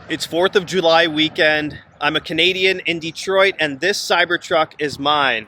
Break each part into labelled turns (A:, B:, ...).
A: It's 4th of July weekend. I'm a Canadian in Detroit, and this Cybertruck is mine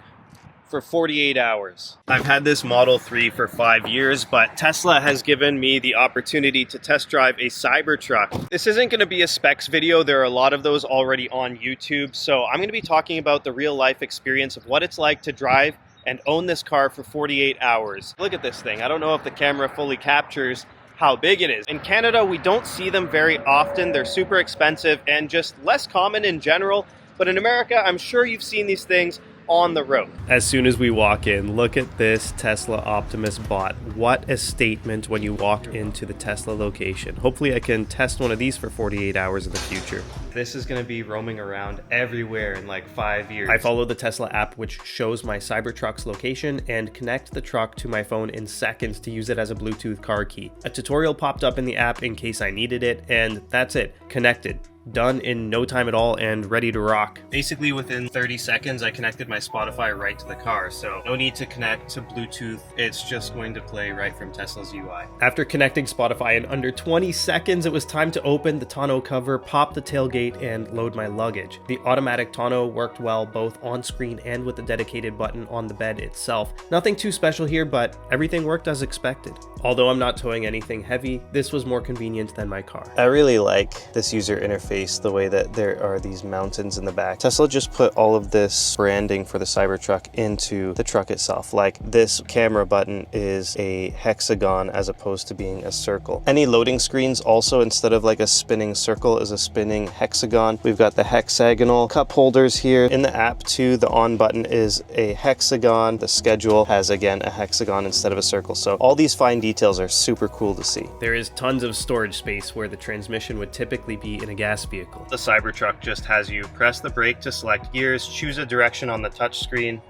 A: for 48 hours. I've had this Model 3 for 5 years, but Tesla has given me the opportunity to test drive a Cybertruck. This isn't going to be a specs video. There are a lot of those already on YouTube, so I'm going to be talking about the real life experience of what it's like to drive and own this car for 48 hours. Look at this thing. I don't know if the camera fully captures how big it is. In Canada, we don't see them very often. They're super expensive and just less common in general. But in America, I'm sure you've seen these things on the road. As soon as we walk in, look at this Tesla Optimus bot. What a statement when you walk into the Tesla location. Hopefully I can test one of these for 48 hours in the future. This is going to be roaming around everywhere in like 5 years. I follow the Tesla app, which shows my Cybertruck's location, and connect the truck to my phone in seconds to use it as a Bluetooth car key. A tutorial popped up in the app in case I needed it, and that's it. Connected. Done in no time at all and ready to rock. Basically within 30 seconds I connected my Spotify right to the car, so no need to connect to Bluetooth. It's just going to play right from Tesla's UI. After connecting Spotify in under 20 seconds, it was time to open the tonneau cover, pop the tailgate, and load my luggage. The automatic tonneau worked well both on screen and with the dedicated button on the bed itself. Nothing too special here, but everything worked as expected. Although I'm not towing anything heavy, this was more convenient than my car. I really like this user interface, the way that there are these mountains in the back. Tesla just put all of this branding for the Cybertruck into the truck itself. Like this camera button is a hexagon as opposed to being a circle. Any loading screens also, instead of like a spinning circle, is a spinning hexagon. We've got the hexagonal cup holders here. In the app too, the on button is a hexagon. The schedule has again a hexagon instead of a circle. So all these fine details are super cool to see. There is tons of storage space where the transmission would typically be in a gas vehicle. The Cybertruck just has you press the brake to select gears, choose a direction on the touchscreen,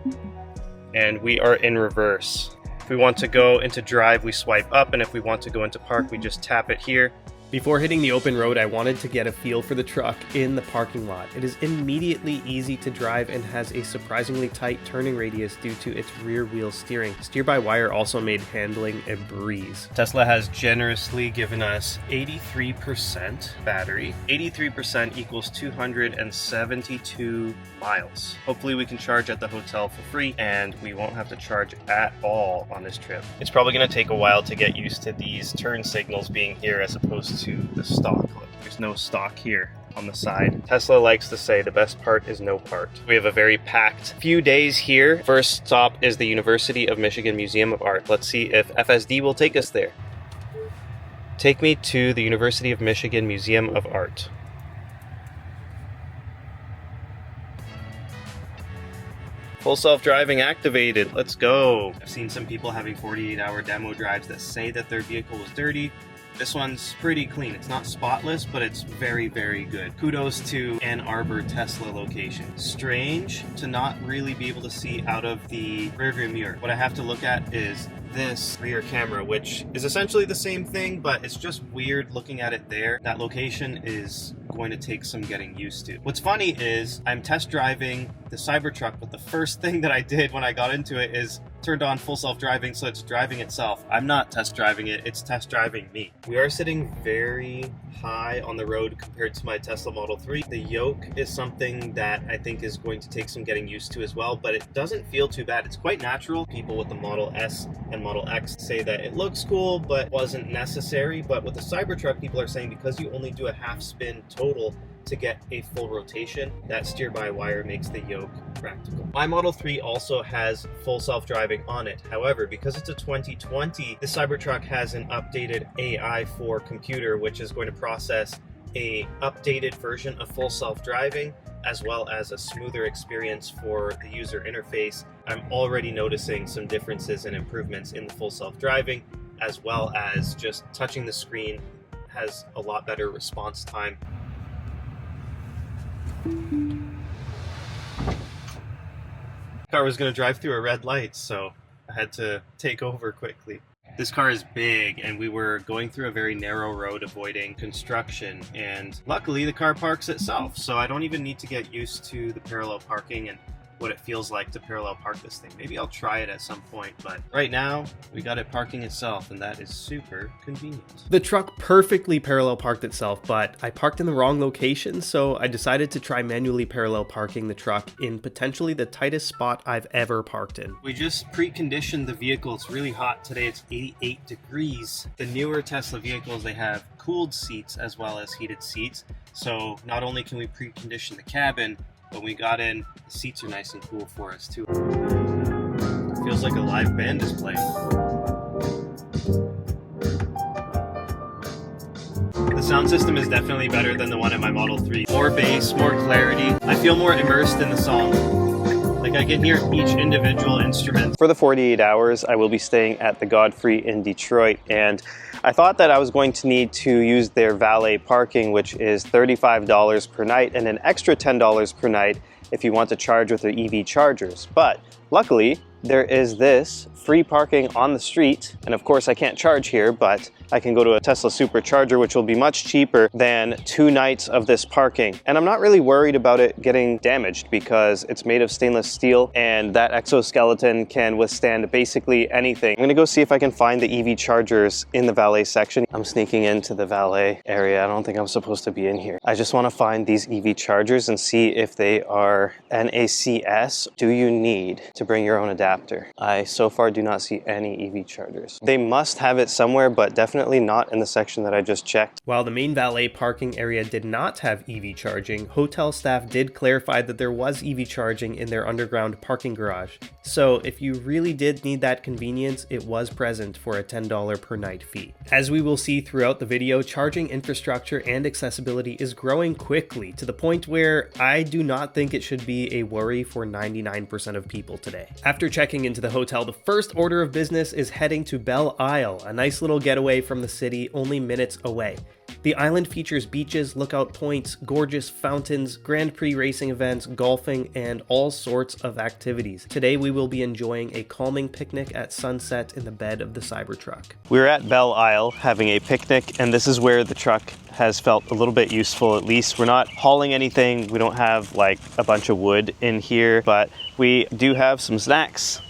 A: and we are in reverse. If we want to go into drive, we swipe up, and if we want to go into park, we just tap it here. Before hitting the open road, I wanted to get a feel for the truck in the parking lot. It is immediately easy to drive and has a surprisingly tight turning radius due to its rear wheel steering. Steer-by-wire also made handling a breeze. Tesla has generously given us 83% battery. 83% equals 272 miles. Hopefully we can charge at the hotel for free and we won't have to charge at all on this trip. It's probably going to take a while to get used to these turn signals being here as opposed to the stock. Look, there's no stock here on the side. Tesla likes to say the best part is no part. We have a very packed few days here. First stop is the University of Michigan Museum of Art. Let's see if FSD will take us there. Take me to the University of Michigan Museum of Art. Full self-driving activated. Let's go. I've seen some people having 48-hour demo drives that say that their vehicle was dirty. This one's pretty clean. It's not spotless, but it's very, very good. Kudos to Ann Arbor Tesla location. Strange to not really be able to see out of the rearview mirror. What I have to look at is this rear camera, which is essentially the same thing, but it's just weird looking at it there. That location is going to take some getting used to. What's funny is I'm test driving the Cybertruck, but the first thing that I did when I got into it is turned on full self-driving, so it's driving itself. I'm not test driving it, it's test driving me. We are sitting very high on the road compared to my Tesla Model 3. The yoke is something that I think is going to take some getting used to as well, but it doesn't feel too bad. It's quite natural. People with the Model S and Model X say that it looks cool, but wasn't necessary. But with the Cybertruck, people are saying because you only do a half spin total to get a full rotation, that steer-by-wire makes the yoke practical. My Model 3 also has full self-driving on it. However, because it's a 2020, the Cybertruck has an updated AI4 computer, which is going to process a updated version of full self-driving, as well as a smoother experience for the user interface. I'm already noticing some differences and improvements in the full self-driving, as well as just touching the screen has a lot better response time. The car was going to drive through a red light, so I had to take over quickly. This car is big, and we were going through a very narrow road avoiding construction, and luckily the car parks itself, so I don't even need to get used to the parallel parking, and what it feels like to parallel park this thing. Maybe I'll try it at some point, but right now we got it parking itself, and that is super convenient. The truck perfectly parallel parked itself, but I parked in the wrong location, so I decided to try manually parallel parking the truck in potentially the tightest spot I've ever parked in. We just preconditioned the vehicle. It's really hot today. It's 88 degrees. The newer Tesla vehicles, they have cooled seats as well as heated seats. So not only can we precondition the cabin, when we got in, the seats are nice and cool for us too. It feels like a live band is playing. The sound system is definitely better than the one in my Model 3. More bass, more clarity. I feel more immersed in the song. Like I can hear each individual instrument. For the 48 hours, I will be staying at the Godfrey in Detroit, and I thought that I was going to need to use their valet parking, which is $35 per night and an extra $10 per night if you want to charge with their EV chargers. But luckily, there is this free parking on the street, and of course I can't charge here, but I can go to a Tesla Supercharger, which will be much cheaper than 2 nights of this parking. And I'm not really worried about it getting damaged because it's made of stainless steel and that exoskeleton can withstand basically anything. I'm gonna go see if I can find the EV chargers in the valet section. I'm sneaking into the valet area. I don't think I'm supposed to be in here. I just wanna find these EV chargers and see if they are NACS. Do you need to bring your own adapter? I so far do not see any EV chargers. They must have it somewhere, but definitely not in the section that I just checked. While the main valet parking area did not have EV charging, hotel staff did clarify that there was EV charging in their underground parking garage. So if you really did need that convenience, it was present for a $10 per night fee. As we will see throughout the video, charging infrastructure and accessibility is growing quickly to the point where I do not think it should be a worry for 99% of people today. After checking into the hotel, the first order of business is heading to Belle Isle, a nice little getaway from the city only minutes away. The island features beaches, lookout points, gorgeous fountains, Grand Prix racing events, golfing, and all sorts of activities. Today we will be enjoying a calming picnic at sunset in the bed of the Cybertruck. We're at Belle Isle having a picnic, and this is where the truck has felt a little bit useful. At least we're not hauling anything. We don't have like a bunch of wood in here, but we do have some snacks.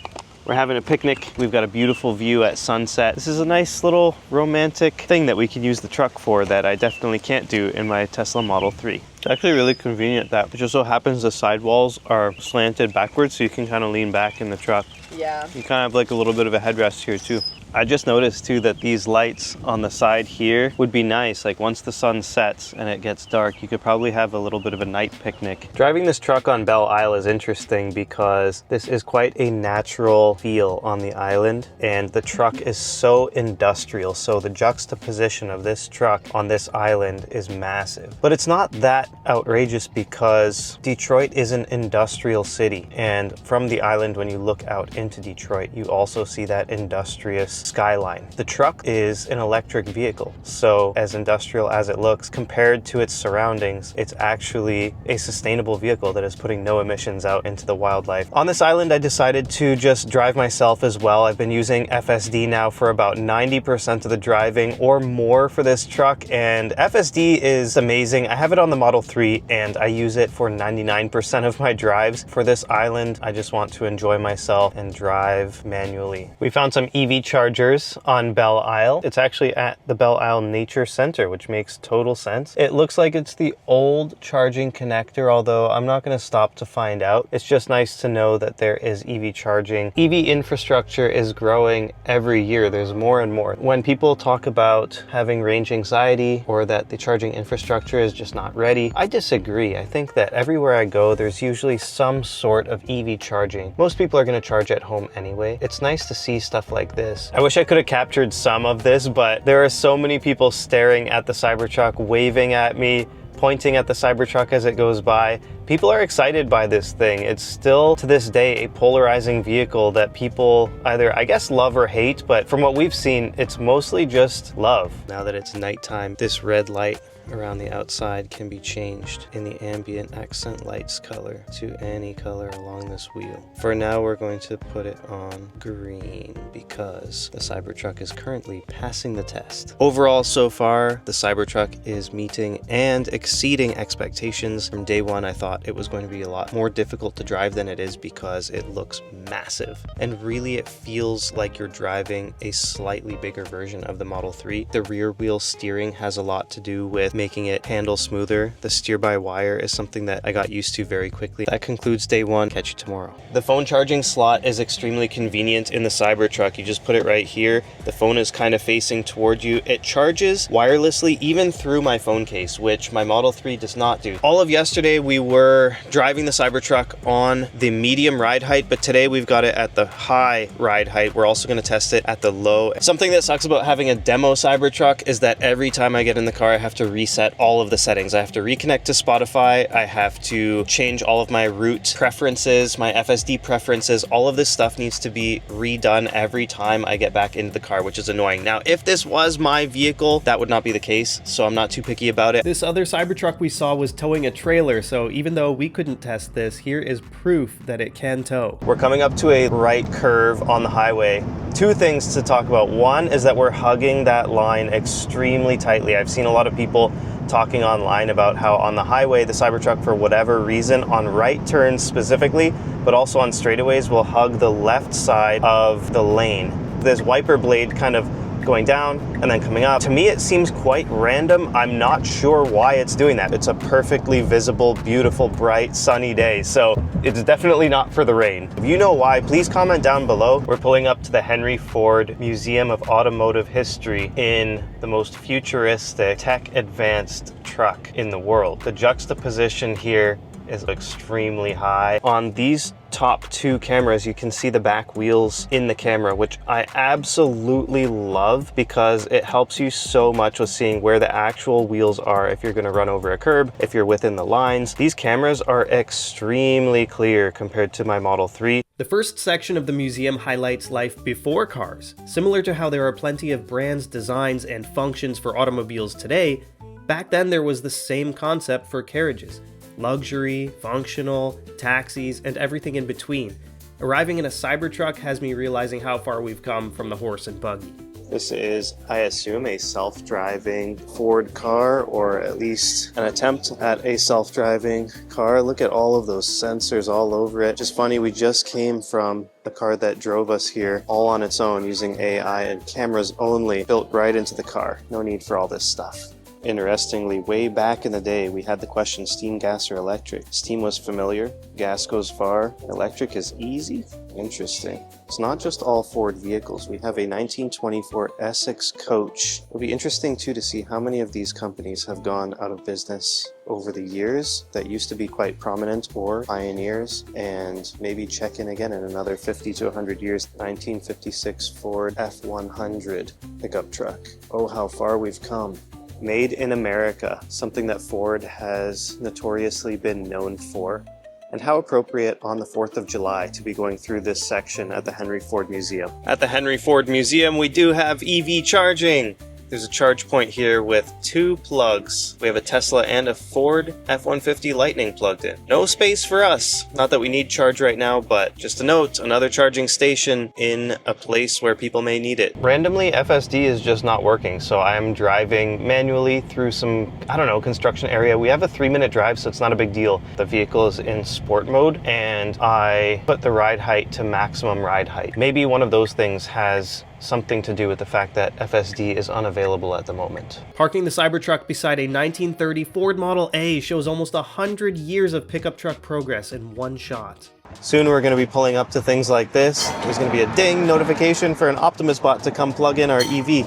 A: We're having a picnic. We've got a beautiful view at sunset. This is a nice little romantic thing that we could use the truck for that I definitely can't do in my Tesla Model 3. It's actually really convenient that it just so happens the sidewalls are slanted backwards, so you can kind of lean back in the truck. Yeah. You kind of have like a little bit of a headrest here too. I just noticed too that these lights on the side here would be nice. Like once the sun sets and it gets dark, you could probably have a little bit of a night picnic. Driving this truck on Belle Isle is interesting because this is quite a natural feel on the island, and the truck is so industrial. So the juxtaposition of this truck on this island is massive. But it's not that outrageous because Detroit is an industrial city, and from the island when you look out into Detroit, you also see that industrious skyline. The truck is an electric vehicle, so as industrial as it looks, compared to its surroundings, it's actually a sustainable vehicle that is putting no emissions out into the wildlife. On this island, I decided to just drive myself as well. I've been using FSD now for about 90% of the driving or more for this truck, and FSD is amazing. I have it on the Model 3 and I use it for 99% of my drives. For this island, I just want to enjoy myself and drive manually. We found some EV chargers on Belle Isle. It's actually at the Belle Isle Nature Center, which makes total sense. It looks like it's the old charging connector, although I'm not going to stop to find out. It's just nice to know that there is EV charging. EV infrastructure is growing every year. There's more and more. When people talk about having range anxiety or that the charging infrastructure is just not ready, I disagree. I think that everywhere I go, there's usually some sort of EV charging. Most people are going to charge at home anyway. It's nice to see stuff like this. I wish I could have captured some of this, but there are so many people staring at the Cybertruck, waving at me, pointing at the Cybertruck as it goes by. People are excited by this thing. It's still, to this day, a polarizing vehicle that people either, I guess, love or hate, but from what we've seen, it's mostly just love. Now that it's nighttime, this red light around the outside can be changed in the ambient accent lights color to any color along this wheel. For now, we're going to put it on green because the Cybertruck is currently passing the test. Overall, so far, the Cybertruck is meeting and exceeding expectations. From day one, I thought it was going to be a lot more difficult to drive than it is because it looks massive. And really, it feels like you're driving a slightly bigger version of the Model 3. The rear wheel steering has a lot to do with making it handle smoother. The steer-by-wire is something that I got used to very quickly. That concludes day one. Catch you tomorrow. The phone charging slot is extremely convenient in the Cybertruck. You just put it right here. The phone is kind of facing toward you. It charges wirelessly even through my phone case, which my Model 3 does not do. All of yesterday we were driving the Cybertruck on the medium ride height, but today we've got it at the high ride height. We're also going to test it at the low. Something that sucks about having a demo Cybertruck is that every time I get in the car, I have to reset all of the settings. I have to reconnect to Spotify. I have to change all of my route preferences, my FSD preferences. All of this stuff needs to be redone every time I get back into the car, which is annoying. Now, if this was my vehicle, that would not be the case, so I'm not too picky about it. This other Cybertruck we saw was towing a trailer, so even though we couldn't test this, here is proof that it can tow. We're coming up to a right curve on the highway. Two things to talk about. One is that we're hugging that line extremely tightly. I've seen a lot of people talking online about how on the highway, the Cybertruck, for whatever reason, on right turns specifically, but also on straightaways, will hug the left side of the lane. This wiper blade kind of going down and then coming up. To me, it seems quite random. I'm not sure why it's doing that. It's a perfectly visible, beautiful, bright, sunny day, so it's definitely not for the rain. If you know why, please comment down below. We're pulling up to the Henry Ford Museum of Automotive History in the most futuristic, tech-advanced truck in the world. The juxtaposition here is extremely high. On these top two cameras, you can see the back wheels in the camera, which I absolutely love because it helps you so much with seeing where the actual wheels are if you're going to run over a curb, if you're within the lines. These cameras are extremely clear compared to my Model 3. The first section of the museum highlights life before cars. Similar to how there are plenty of brands, designs, and functions for automobiles today, back then there was the same concept for carriages. Luxury, functional, taxis, and everything in between. Arriving in a Cybertruck has me realizing how far we've come from the horse and buggy. This is, I assume, a self-driving Ford car, or at least an attempt at a self-driving car. Look at all of those sensors all over it. Just funny, we just came from the car that drove us here all on its own using AI and cameras only, built right into the car. No need for all this stuff. Interestingly, way back in the day, we had the question steam, gas, or electric. Steam was familiar, gas goes far, electric is easy? Interesting. It's not just all Ford vehicles. We have a 1924 Essex coach. It'll be interesting too to see how many of these companies have gone out of business over the years that used to be quite prominent or pioneers, and maybe check in again in another 50 to 100 years. 1956 Ford F100 pickup truck. Oh, how far we've come. Made in America, something that Ford has notoriously been known for. And how appropriate on the 4th of July to be going through this section at the Henry Ford Museum. At the Henry Ford Museum, we do have EV charging. There's a charge point here with two plugs. We have a Tesla and a Ford F-150 Lightning plugged in. No space for us. Not that we need charge right now, but just a note, another charging station in a place where people may need it. Randomly, FSD is just not working, so I'm driving manually through some, I don't know, construction area. We have a 3-minute drive, so it's not a big deal. The vehicle is in sport mode, and I put the ride height to maximum ride height. Maybe one of those things has something to do with the fact that FSD is unavailable at the moment. Parking the Cybertruck beside a 1930 Ford Model A shows almost 100 years of pickup truck progress in one shot. Soon we're going to be pulling up to things like this. There's going to be a ding notification for an Optimus bot to come plug in our EV.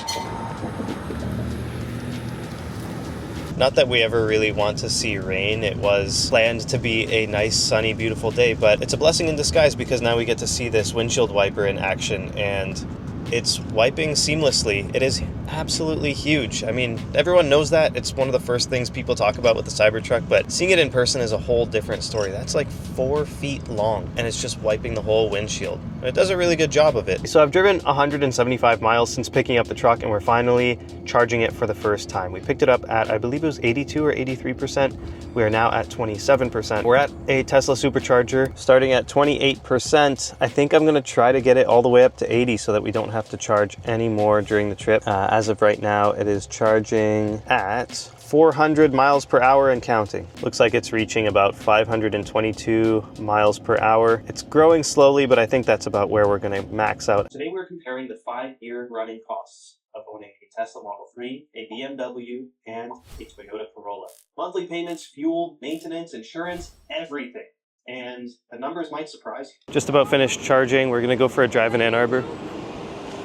A: Not that we ever really want to see rain. It was planned to be a nice, sunny, beautiful day, but it's a blessing in disguise because now we get to see this windshield wiper in action, and it's wiping seamlessly. It is absolutely huge. I mean, everyone knows that. It's one of the first things people talk about with the Cybertruck, but seeing it in person is a whole different story. That's like 4 feet long, and it's just wiping the whole windshield. It does a really good job of it. So I've driven 175 miles since picking up the truck, and we're finally charging it for the first time. We picked it up at, I believe it was 82 or 83%. We are now at 27%. We're at a Tesla supercharger starting at 28%. I think I'm gonna try to get it all the way up to 80 so that we don't have to charge any more during the trip. As of right now, it is charging at 400 miles per hour and counting. Looks like it's reaching about 522 miles per hour. It's growing slowly, but I think that's about where we're gonna max out. Today we're comparing the 5-year running costs of owning a Tesla Model 3, a BMW, and a Toyota Corolla. Monthly payments, fuel, maintenance, insurance, everything. And the numbers might surprise you. Just about finished charging. We're gonna go for a drive in Ann Arbor.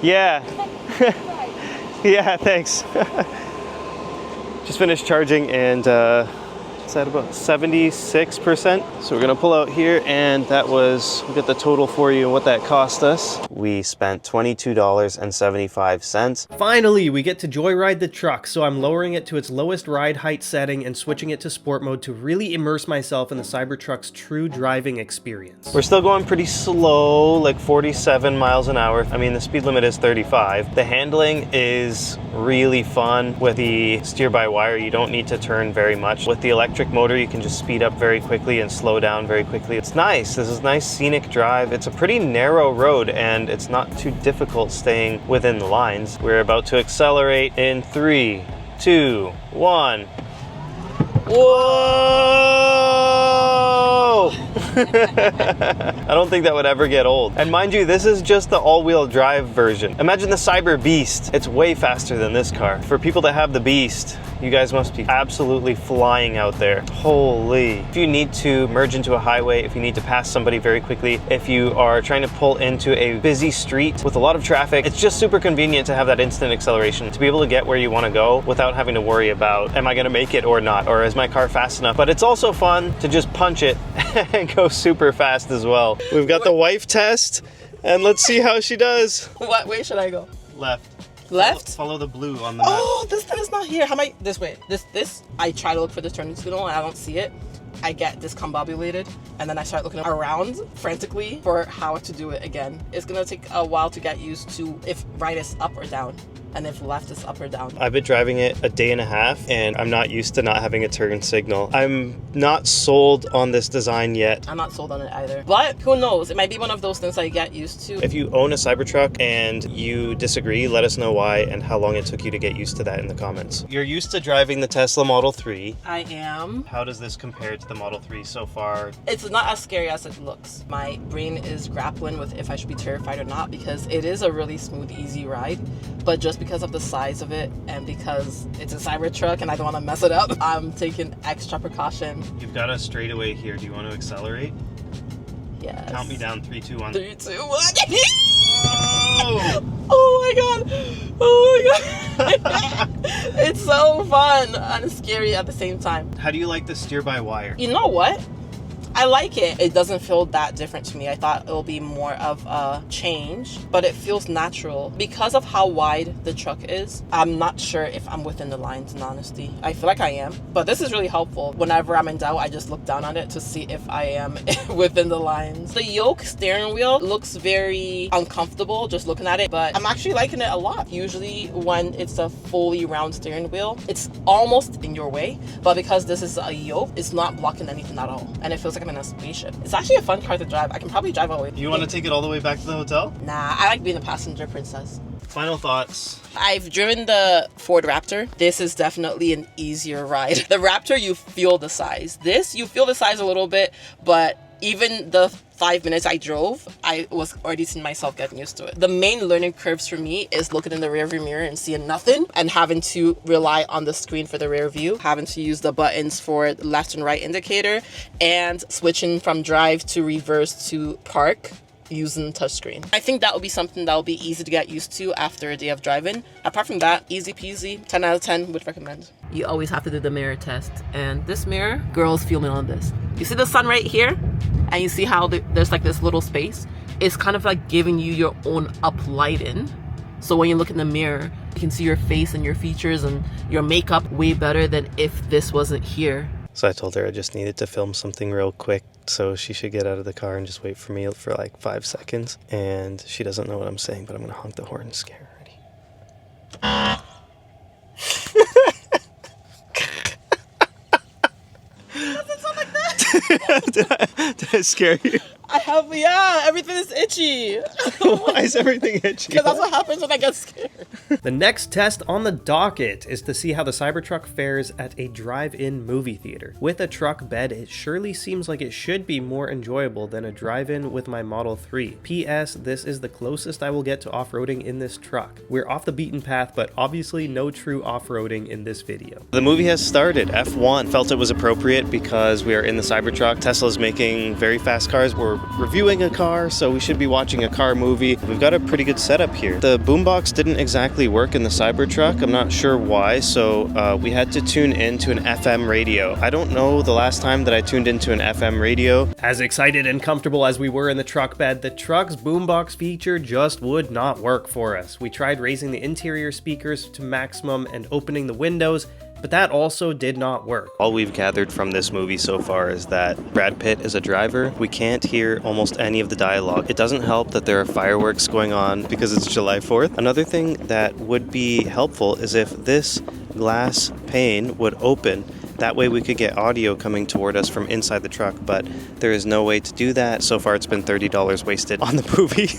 A: Yeah. Yeah, thanks. Just finished charging, and it's at about 76%. So we're gonna pull out here, and we'll get the total for you and what that cost us. We spent $22.75. Finally, we get to joyride the truck. So I'm lowering it to its lowest ride height setting and switching it to sport mode to really immerse myself in the Cybertruck's true driving experience. We're still going pretty slow, like 47 miles an hour. I mean, the speed limit is 35. The handling is really fun. With the steer-by-wire, you don't need to turn very much. With the electric motor, you can just speed up very quickly and slow down very quickly. It's nice. This is nice scenic drive. It's a pretty narrow road, and it's not too difficult staying within the lines. We're about to accelerate in 3, 2, 1. Whoa! I don't think that would ever get old. And mind you, this is just the all-wheel drive version. Imagine the Cyber Beast. It's way faster than this car. For people that have the Beast, you guys must be absolutely flying out there. Holy. If you need to merge into a highway, if you need to pass somebody very quickly, if you are trying to pull into a busy street with a lot of traffic, it's just super convenient to have that instant acceleration to be able to get where you want to go without having to worry about, am I going to make it or not? Or is my car fast enough? But it's also fun to just punch it and go super fast as well. We've got the wife test, and let's see how she does.
B: What way should I go?
A: Left.
B: Left?
A: Follow the blue on the map.
B: Oh, this thing is not here. How am I? This way. This. I try to look for this turning signal and I don't see it. I get discombobulated, and then I start looking around frantically for how to do it again. It's gonna take a while to get used to if right is up or down, and if left is up or down.
A: I've been driving it a day and a half, and I'm not used to not having a turn signal. I'm not sold on this design yet.
B: I'm not sold on it either, but who knows? It might be one of those things I get used to.
A: If you own a Cybertruck and you disagree, let us know why and how long it took you to get used to that in the comments. You're used to driving the Tesla Model 3.
B: I am.
A: How does this compare to the Model 3 so far?
B: It's not as scary as it looks. My brain is grappling with if I should be terrified or not, because it is a really smooth, easy ride, but just because of the size of it and because it's a Cybertruck and I don't want to mess it up, I'm taking extra precaution.
A: You've got a straightaway here. Do you want to accelerate?
B: Yes.
A: Count me down. 3, 2, 1.
B: 3, 2, 1.
A: Oh!
B: Oh my god. Oh my god. It's so fun and scary at the same time.
A: How do you like the steer-by-wire?
B: You know what? I like it. It doesn't feel that different to me. I thought it'll be more of a change, but it feels natural. Because of how wide the truck is, I'm not sure if I'm within the lines, in honesty. I feel like I am, but this is really helpful. Whenever I'm in doubt, I just look down on it to see if I am within the lines. The yoke steering wheel looks very uncomfortable just looking at it, but I'm actually liking it a lot. Usually when it's a fully round steering wheel, it's almost in your way, but because this is a yoke, it's not blocking anything at all, and it feels like I'm in a spaceship. It's actually a fun car to drive. I can probably drive all the way.
A: You want to take it all the way back to the hotel?
B: Nah, I like being a passenger princess.
A: Final thoughts.
B: I've driven the Ford Raptor. This is definitely an easier ride. The Raptor, you feel the size. This, you feel the size a little bit, but even the 5 minutes I drove, I was already seeing myself getting used to it. The main learning curves for me is looking in the rearview mirror and seeing nothing and having to rely on the screen for the rear view, having to use the buttons for left and right indicator, and switching from drive to reverse to park using touchscreen. I think that will be something that will be easy to get used to after a day of driving. Apart from that, easy peasy, 10 out of 10 would recommend. You always have to do the mirror test, and this mirror, girls feel me on this. You see the sun right here, and you see how there's like this little space? It's kind of like giving you your own uplighting. So when you look in the mirror, you can see your face and your features and your makeup way better than if this wasn't here.
A: So I told her I just needed to film something real quick, so she should get out of the car and just wait for me for like 5 seconds. And she doesn't know what I'm saying, but I'm gonna honk the horn and scare her. Ready?
B: Doesn't sound like that.
A: Did I scare you?
B: Everything is itchy.
A: Why is everything itchy?
B: Because that's what happens when I get scared.
A: The next test on the docket is to see how the Cybertruck fares at a drive-in movie theater. With a truck bed, it surely seems like it should be more enjoyable than a drive-in with my Model 3. P.S. This is the closest I will get to off-roading in this truck. We're off the beaten path, but obviously no true off-roading in this video. The movie has started. F1 felt it was appropriate because we are in the Cybertruck. Tesla's making very fast cars. We're reviewing a car, so we should be watching a car movie. We've got a pretty good setup here. The boombox didn't exactly work in the Cybertruck. I'm not sure why, so we had to tune into an FM radio. I don't know the last time that I tuned into an FM radio. As excited and comfortable as we were in the truck bed, the truck's boombox feature just would not work for us. We tried raising the interior speakers to maximum and opening the windows, but that also did not work. All we've gathered from this movie so far is that Brad Pitt is a driver. We can't hear almost any of the dialogue. It doesn't help that there are fireworks going on because it's July 4th. Another thing that would be helpful is if this glass pane would open. That way we could get audio coming toward us from inside the truck, but there is no way to do that. So far it's been $30 wasted on the movie.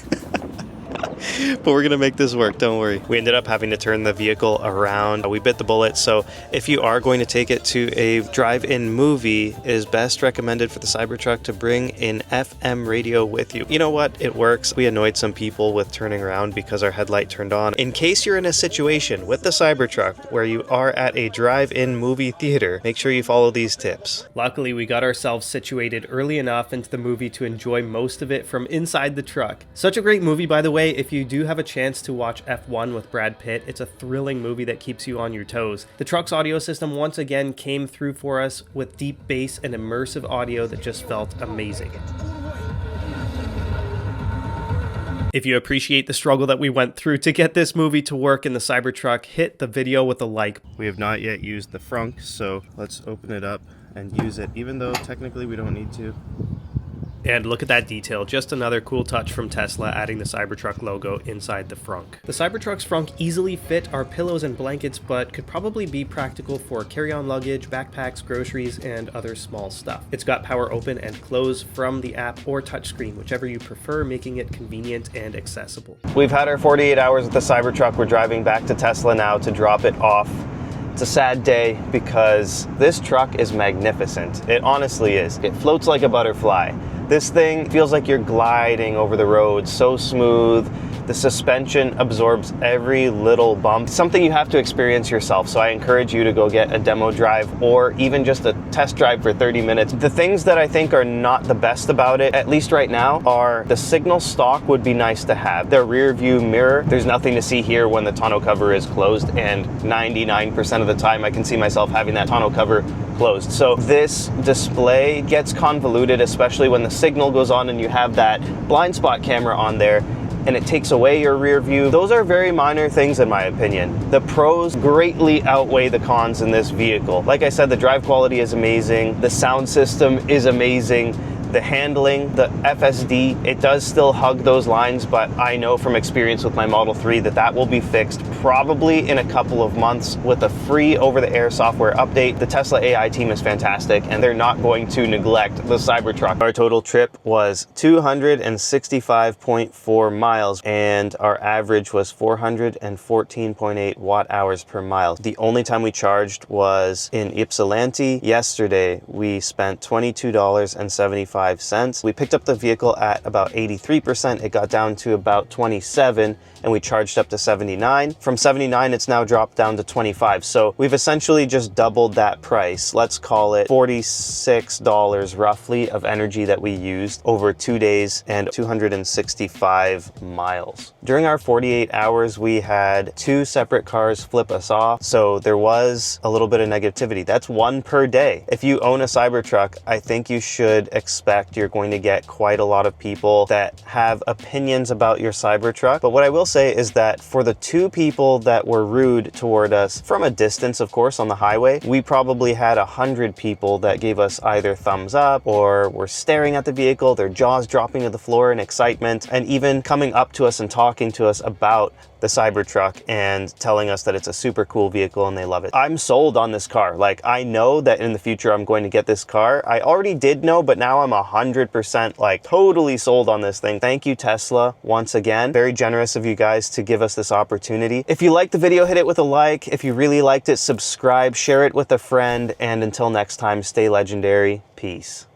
A: But we're gonna make this work, don't worry. We ended up having to turn the vehicle around. We bit the bullet, so if you are going to take it to a drive-in movie, it is best recommended for the Cybertruck to bring an FM radio with you. You know what? It works. We annoyed some people with turning around because our headlight turned on. In case you're in a situation with the Cybertruck where you are at a drive-in movie theater, make sure you follow these tips. Luckily, we got ourselves situated early enough into the movie to enjoy most of it from inside the truck. Such a great movie, by the way. If you do have a chance to watch F1 with Brad Pitt, it's a thrilling movie that keeps you on your toes. The truck's audio system once again came through for us with deep bass and immersive audio that just felt amazing. If you appreciate the struggle that we went through to get this movie to work in the Cybertruck, hit the video with a like. We have not yet used the frunk, so let's open it up and use it, even though technically we don't need to. And look at that detail, just another cool touch from Tesla adding the Cybertruck logo inside the frunk. The Cybertruck's frunk easily fit our pillows and blankets, but could probably be practical for carry-on luggage, backpacks, groceries, and other small stuff. It's got power open and close from the app or touchscreen, whichever you prefer, making it convenient and accessible. We've had our 48 hours with the Cybertruck. We're driving back to Tesla now to drop it off. It's a sad day because this truck is magnificent. It honestly is. It floats like a butterfly. This thing feels like you're gliding over the road, so smooth. The suspension absorbs every little bump. Something you have to experience yourself, so I encourage you to go get a demo drive or even just a test drive for 30 minutes. The things that I think are not the best about it, at least right now, are the signal stock would be nice to have. The rear view mirror, there's nothing to see here when the tonneau cover is closed, and 99% of the time I can see myself having that tonneau cover closed. So this display gets convoluted, especially when the signal goes on and you have that blind spot camera on there and it takes away your rear view. Those are very minor things in my opinion. The pros greatly outweigh the cons in this vehicle. Like I said, the drive quality is amazing. The sound system is amazing. The handling, the FSD, it does still hug those lines, but I know from experience with my Model 3 that that will be fixed probably in a couple of months with a free over-the-air software update. The Tesla AI team is fantastic, and they're not going to neglect the Cybertruck. Our total trip was 265.4 miles, and our average was 414.8 watt hours per mile. The only time we charged was in Ypsilanti. Yesterday, we spent $22.75. We picked up the vehicle at about 83%. It got down to about 27 and we charged up to 79. From 79, it's now dropped down to 25. So we've essentially just doubled that price. Let's call it $46 roughly of energy that we used over 2 days and 265 miles. During our 48 hours, we had 2 separate cars flip us off. So there was a little bit of negativity. That's 1 per day. If you own a Cybertruck, I think you should expect suspect you're going to get quite a lot of people that have opinions about your Cybertruck. But what I will say is that for the 2 people that were rude toward us from a distance, of course, on the highway, we probably had 100 people that gave us either thumbs up or were staring at the vehicle, their jaws dropping to the floor in excitement, and even coming up to us and talking to us about the Cybertruck and telling us that it's a super cool vehicle and they love it. I'm sold on this car. Like, I know that in the future I'm going to get this car. I already did know, but now I'm 100% like totally sold on this thing. Thank you, Tesla, once again. Very generous of you guys to give us this opportunity. If you liked the video, hit it with a like. If you really liked it, subscribe, share it with a friend, and until next time, stay legendary. Peace.